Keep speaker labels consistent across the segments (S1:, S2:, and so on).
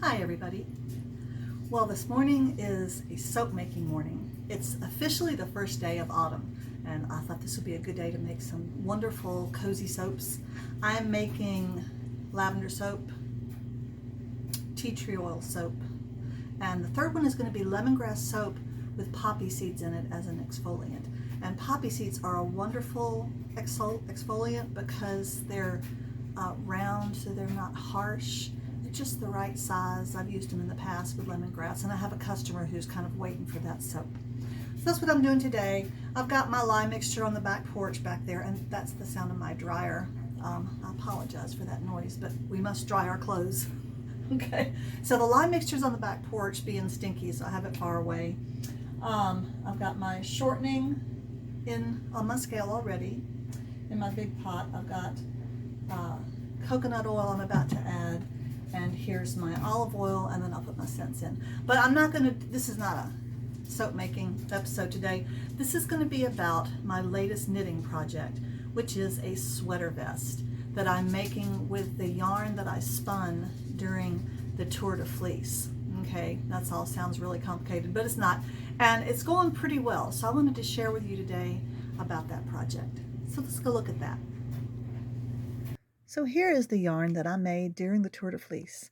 S1: Hi everybody. Well, this morning is a soap making morning. It's officially the first day of autumn, and I thought this would be a good day to make some wonderful cozy soaps. I'm making lavender soap, tea tree oil soap, and the third one is going to be lemongrass soap with poppy seeds in it as an exfoliant. And poppy seeds are a wonderful exfoliant because they're round, so they're not harsh. They're just the right size. I've used them in the past with lemongrass, and I have a customer who's kind of waiting for that soap. So that's what I'm doing today. I've got my lye mixture on the back porch back there, and that's the sound of my dryer. I apologize for that noise, but we must dry our clothes. Okay, so the lye mixture's on the back porch being stinky, so I have it far away. I've got my shortening on my scale already. In my big pot, I've got coconut oil I'm about to add, and here's my olive oil, and then I'll put my scents in. But I'm not going to, this is not a soap making episode today. This is going to be about my latest knitting project, which is a sweater vest that I'm making with the yarn that I spun during the Tour de Fleece. Okay, that all sounds really complicated, but it's not. And it's going pretty well, so I wanted to share with you today about that project. So let's go look at that. So here is the yarn that I made during the Tour de Fleece.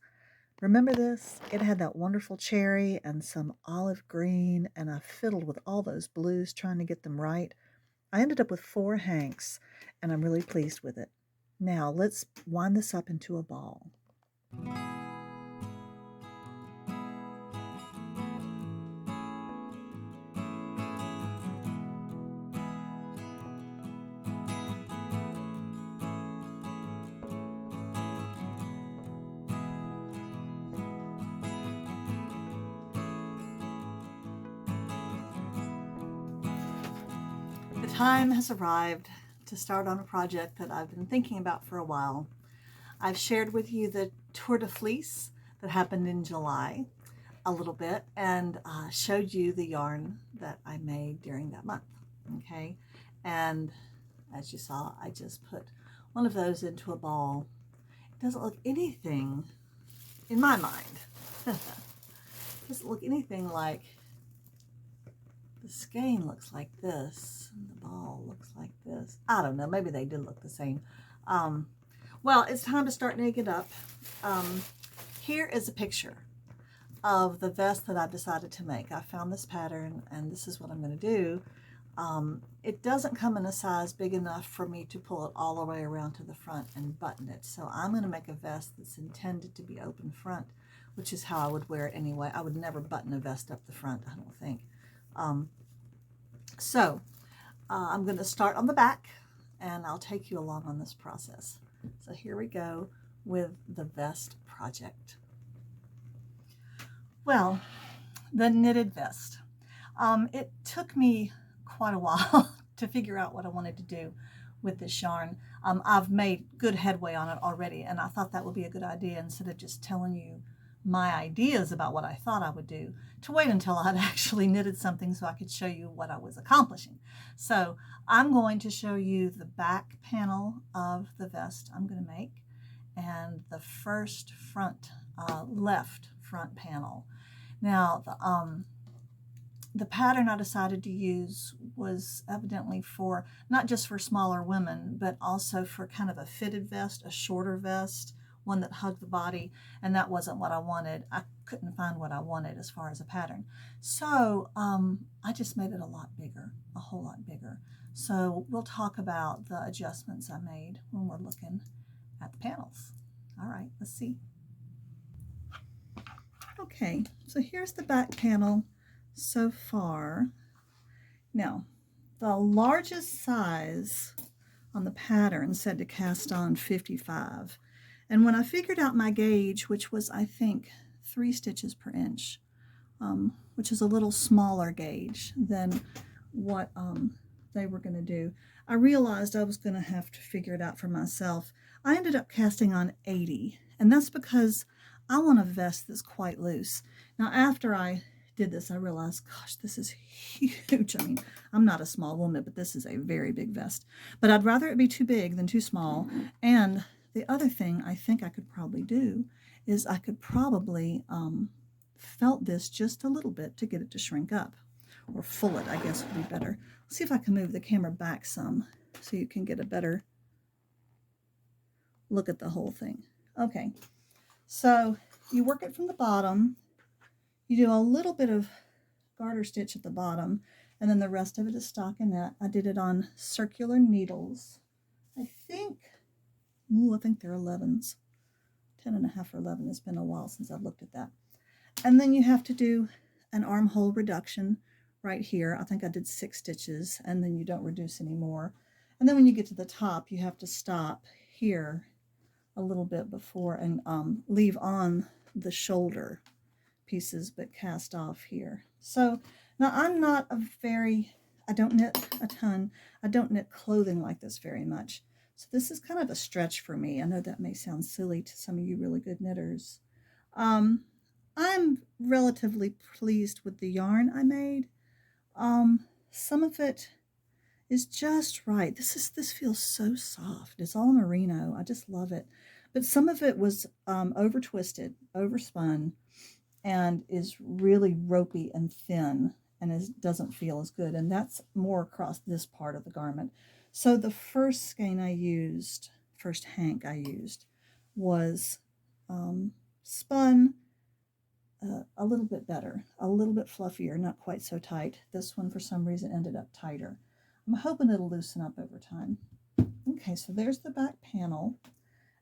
S1: Remember this? It had that wonderful cherry and some olive green, and I fiddled with all those blues trying to get them right. I ended up with 4 hanks, and I'm really pleased with it. Now let's wind this up into a ball. The time has arrived to start on a project that I've been thinking about for a while. I've shared with you the Tour de Fleece that happened in July a little bit, and showed you the yarn that I made during that month. Okay, and as you saw, I just put one of those into a ball. It doesn't look anything, in my mind, doesn't look anything like the skein looks like this, and the ball looks like this. I don't know, maybe they did look the same. Well, it's time to start knitting it up. Here is a picture of the vest that I decided to make. I found this pattern, and this is what I'm going to do. It doesn't come in a size big enough for me to pull it all the way around to the front and button it. So I'm going to make a vest that's intended to be open front, which is how I would wear it anyway. I would never button a vest up the front, I don't think. I'm going to start on the back, and I'll take you along on this process. So here we go with the vest project. Well, the knitted vest. It took me quite a while to figure out what I wanted to do with this yarn. I've made good headway on it already, and I thought that would be a good idea, instead of just telling you my ideas about what I thought I would do, to wait until I'd actually knitted something so I could show you what I was accomplishing. So I'm going to show you the back panel of the vest I'm going to make, and the first left front panel. Now, the pattern I decided to use was evidently for, not just for smaller women, but also for kind of a fitted vest, a shorter vest, one that hugged the body, and that wasn't what I wanted. I couldn't find what I wanted as far as a pattern. So I just made it a lot bigger, a whole lot bigger. So we'll talk about the adjustments I made when we're looking at the panels. All right, let's see. Okay, so here's the back panel so far. Now, the largest size on the pattern said to cast on 55. And when I figured out my gauge, which was, I think, 3 stitches per inch, which is a little smaller gauge than what they were going to do, I realized I was going to have to figure it out for myself. I ended up casting on 80, and that's because I want a vest that's quite loose. Now, after I did this, I realized, gosh, this is huge. I mean, I'm not a small woman, but this is a very big vest. But I'd rather it be too big than too small, and the other thing I think I could probably do is I could probably felt this just a little bit to get it to shrink up, or full it, I guess would be better. Let's see if I can move the camera back some so you can get a better look at the whole thing. Okay, so you work it from the bottom. You do a little bit of garter stitch at the bottom, and then the rest of it is stockinette. I did it on circular needles. I think they're 11s. 10.5 or 11. It's been a while since I've looked at that. And then you have to do an armhole reduction right here. I think I did 6 stitches, and then you don't reduce anymore. And then when you get to the top, you have to stop here a little bit before and leave on the shoulder pieces, but cast off here. So now I'm not I don't knit a ton. I don't knit clothing like this very much. So this is kind of a stretch for me. I know that may sound silly to some of you really good knitters. I'm relatively pleased with the yarn I made. Some of it is just right. This feels so soft. It's all merino. I just love it. But some of it was over twisted, overspun, and is really ropey and thin, and doesn't feel as good. And that's more across this part of the garment. So the first skein I used, first hank I used, was spun a little bit better, a little bit fluffier, not quite so tight. This one, for some reason, ended up tighter. I'm hoping it'll loosen up over time. Okay, so there's the back panel.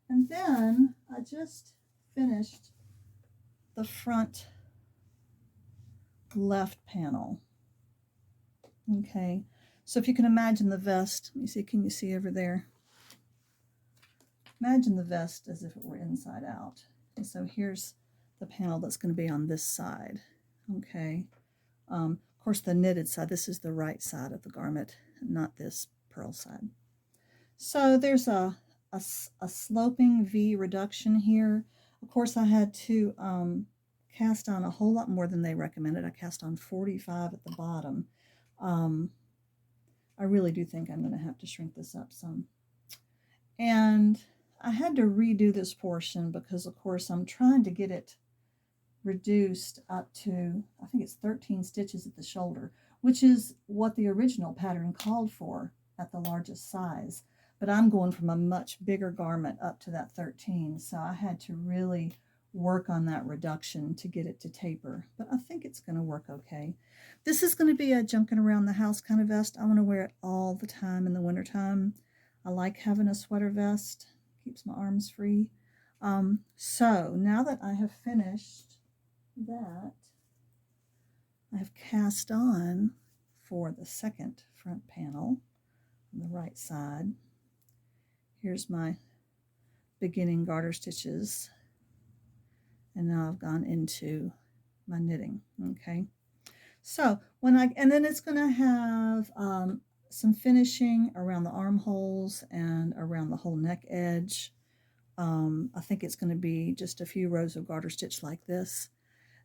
S1: And then I just finished the front left panel. Okay, so if you can imagine the vest, let me see, can you see over there? Imagine the vest as if it were inside out. And so here's the panel that's going to be on this side. Okay, of course the knitted side, this is the right side of the garment, not this purl side. So there's a sloping V reduction here. Of course I had to cast on a whole lot more than they recommended. I cast on 45 at the bottom. I really do think I'm going to have to shrink this up some. And I had to redo this portion because, of course, I'm trying to get it reduced up to, I think it's 13 stitches at the shoulder, which is what the original pattern called for at the largest size. But I'm going from a much bigger garment up to that 13, so I had to really work on that reduction to get it to taper. But I think it's going to work okay. This is going to be a junking around the house kind of vest. I want to wear it all the time in the wintertime. I like having a sweater vest. Keeps my arms free. So now that I have finished that, I have cast on for the second front panel on the right side. Here's my beginning garter stitches, and now I've gone into my knitting. Okay, so and then it's going to have some finishing around the armholes and around the whole neck edge. I think it's going to be just a few rows of garter stitch like this.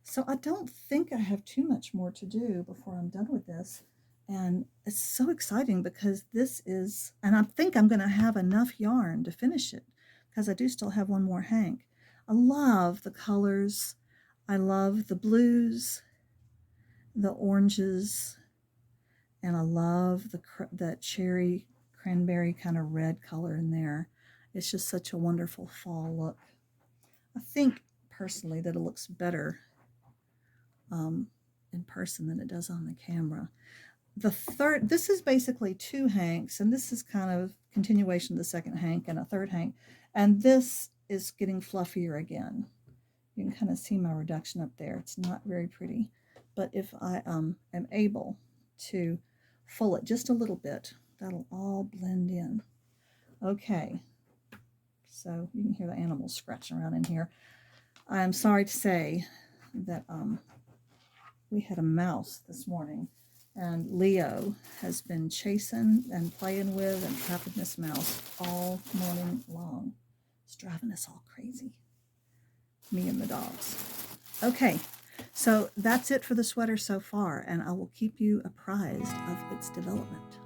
S1: So I don't think I have too much more to do before I'm done with this. And it's so exciting because this is, and I think I'm going to have enough yarn to finish it because I do still have one more hank. I love the colors. I love the blues, the oranges, and I love that cherry cranberry kind of red color in there. It's just such a wonderful fall look. I think personally that it looks better in person than it does on the camera. This is basically 2 hanks, and this is kind of continuation of the second hank and a third hank, and this is getting fluffier again. You can kind of see my reduction up there. It's not very pretty, but if I am able to full it just a little bit, that'll all blend in. Okay, so you can hear the animals scratching around in here. I'm sorry to say that we had a mouse this morning, and Leo has been chasing and playing with and trapping this mouse all morning long. It's driving us all crazy, me and the dogs. Okay, so that's it for the sweater so far, and I will keep you apprised of its development.